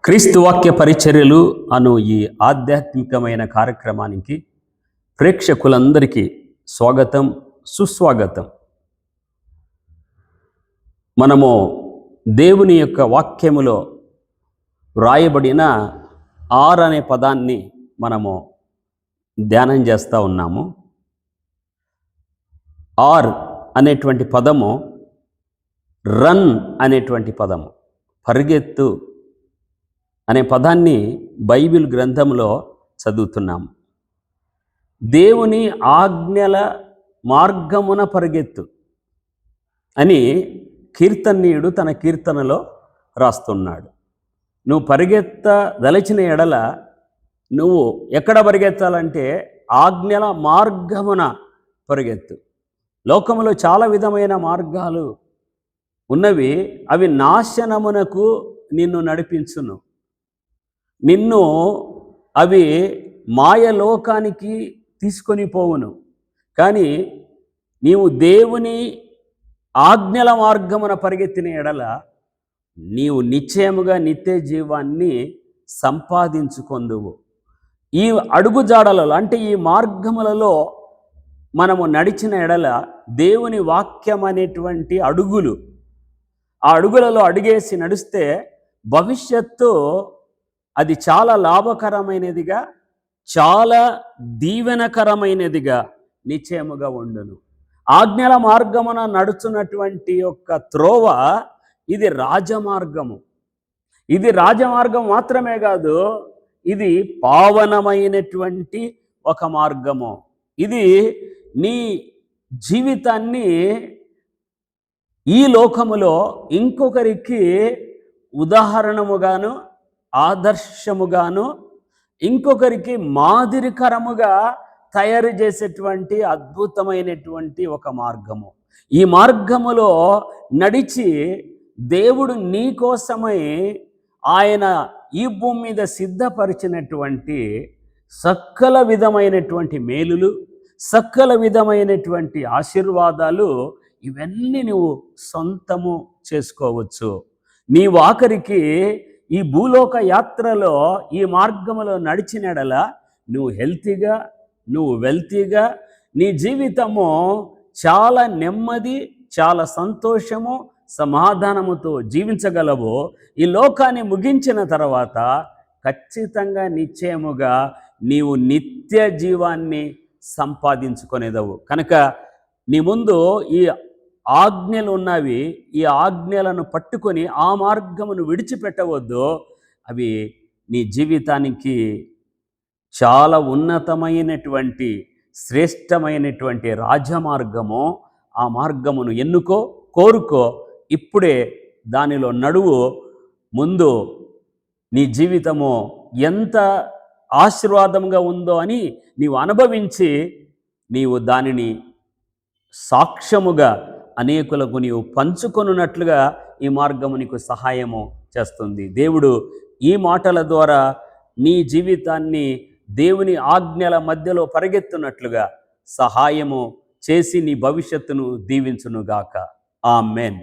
క్రీస్తు వాక్య పరిచర్యలు అను ఈ ఆధ్యాత్మికమైన కార్యక్రమానికి ప్రేక్షకులందరికీ స్వాగతం, సుస్వాగతం. మనము దేవుని యొక్క వాక్యములో వ్రాయబడిన ఆర్ అనే పదాన్ని మనము ధ్యానం చేస్తూ ఉన్నాము. ఆర్ అనేటువంటి పదము రన్ అనేటువంటి పదము, పరిగెత్తు అనే పదాన్ని బైబిల్ గ్రంథంలో చదువుతున్నాము. దేవుని ఆజ్ఞల మార్గమున పరిగెత్తు అని కీర్తనీయుడు తన కీర్తనలో రాస్తున్నాడు. నువ్వు పరిగెత్తదలచిన ఎడల నువ్వు ఎక్కడ పరిగెత్తాలంటే ఆజ్ఞల మార్గమున పరిగెత్తు. లోకములో చాలా విధమైన మార్గాలు ఉన్నవి, అవి నాశనమునకు నిన్ను నడిపించును. నిన్ను అవి మాయలోకానికి తీసుకొని పోవును. కానీ నీవు దేవుని ఆజ్ఞల మార్గమున పరిగెత్తిన ఎడల నీవు నిశ్చయముగా నిత్య జీవాన్ని సంపాదించుకొందువు. ఈ అడుగుజాడలలో అంటే ఈ మార్గములలో మనము నడిచిన ఎడల దేవుని వాక్యం అనేటువంటి అడుగులు, ఆ అడుగులలో అడుగేసి నడిస్తే భవిష్యత్తు అది చాలా లాభకరమైనదిగా, చాలా దీవెనకరమైనదిగా నిశ్చయముగా ఉండును. ఆజ్ఞల మార్గమున నడుచున్నటువంటి యొక్క త్రోవ ఇది రాజమార్గము. ఇది రాజమార్గం మాత్రమే కాదు, ఇది పావనమైనటువంటి ఒక మార్గము. ఇది నీ జీవితాన్ని ఈ లోకములో ఇంకొకరికి ఉదాహరణముగాను, ఆదర్శముగాను, ఇంకొకరికి మాదిరికరముగా తయారు చేసేటువంటి అద్భుతమైనటువంటి ఒక మార్గము. ఈ మార్గములో నడిచి దేవుడు నీ కోసమై ఆయన ఈ భూమి మీద సిద్ధపరిచినటువంటి సకల విధమైనటువంటి మేలులు, సకల విధమైనటువంటి ఆశీర్వాదాలు ఇవన్నీ నువ్వు సొంతము చేసుకోవచ్చు. నీవు ఆఖరికి ఈ భూలోక యాత్రలో ఈ మార్గములో నడిచినడల నువ్వు హెల్తీగా, నువ్వు వెల్తీగా, నీ జీవితము చాలా నెమ్మది, చాలా సంతోషము, సమాధానముతో జీవించగలవు. ఈ లోకాన్ని ముగించిన తర్వాత ఖచ్చితంగా నిశ్చయముగా నీవు నిత్య జీవాన్ని సంపాదించుకునేదవు. కనుక నీ ముందు ఈ ఆజ్ఞలు ఉన్నవి, ఈ ఆజ్ఞలను పట్టుకొని ఆ మార్గమును విడిచిపెట్టవద్దు. అవి నీ జీవితానికి చాలా ఉన్నతమైనటువంటి, శ్రేష్టమైనటువంటి రాజమార్గము. ఆ మార్గమును ఎన్నుకో, కోరుకో, ఇప్పుడే దానిలో నడువు. ముందు నీ జీవితము ఎంత ఆశీర్వాదంగా ఉందో అని నీవు అనుభవించి నీవు దానిని సాక్ష్యముగా అనేకులకు నీవు పంచుకొనున్నట్లుగా ఈ మార్గము నీకు సహాయము చేస్తుంది. దేవుడు ఈ మాటల ద్వారా నీ జీవితాన్ని దేవుని ఆజ్ఞల మధ్యలో పరిగెత్తున్నట్లుగా సహాయము చేసి నీ భవిష్యత్తును దీవించునుగాక. ఆమేన్.